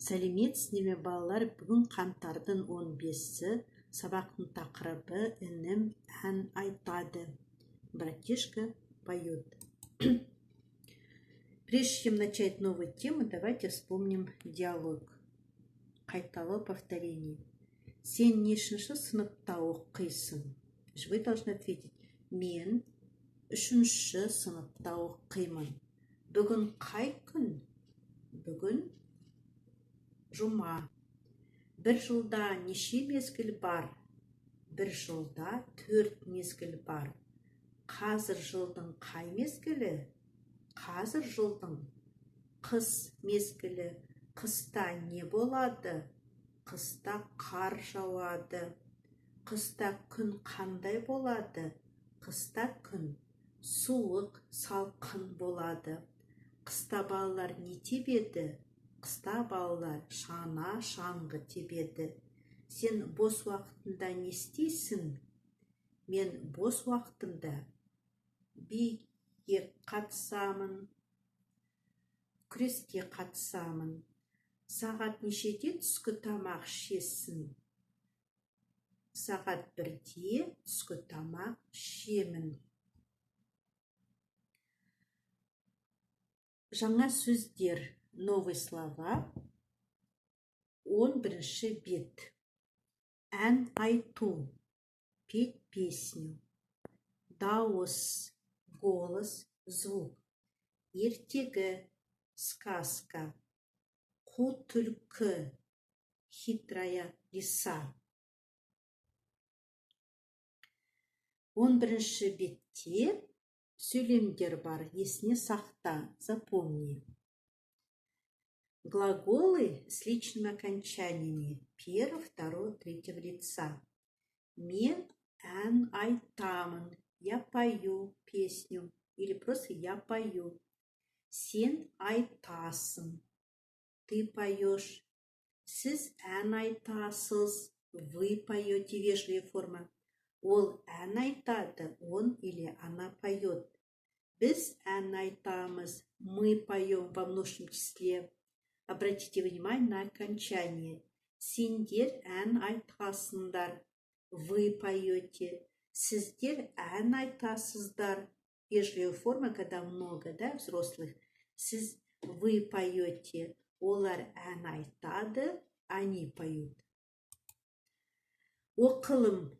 Сәлеметсіздер ме, балалар? Бүгін қаңтардың 15-сі, сабақтың тақырыбы «Інім ән айтады». Братишка поет. Прежде чем начать новую тему, давайте вспомним диалог. Қайталау повторение. Сен нешінші сыныпта оқисың? Вы должны ответить: мен 3-ші сыныпта оқимын. Бүгін қай күн? Бүгін жұма. Бір жылда неше мезгіл бар? Бір жылда 4 мезгіл бар. Қазір жылдың қай мезгілі? Қазір жылдың қыс мезгілі. Қыста не болады? Қыста қар жауады. Қыста күн қандай болады? Қыста күн суық, салқын болады. Қыста балалар не тебеді? Қыста балалар шаңғы тебеді. Сен бос уақытында не істейсің? Мен бос уақытымда биге қатысамын, күреске қатысамын. Сағат нешеде түскі тамақ ішесің? Сағат 1-де түскі тамақ ішемін. Жаңа сөздер, новые слова. 11-ші бет. Ән айту, петь песню. Дауыс, голос, звук. Ертегі, сказка. Қу түлкі, хитрая лиса. 11-ші бетте сөйлемдер бар, есіне сақта, запомни. Глаголы с личными окончаниями первого, второго, третьего лица. Мен ән айтамын, я пою песню, или просто я пою. Сен айтасың, ты поешь. Сіз ән айтасыз, вы поете, вежливая форма. Ол ән айтады, он или она поет. Біз ән айтамыз, мы поем во множественном числе. Обратите внимание на окончание. Сендер ән айтасыңдар, вы поете. Сіздер ән айтасыздар. Вежливая форма, когда много, да, взрослых. Вы поете. Олар ән айтады, они поют. Оқылым.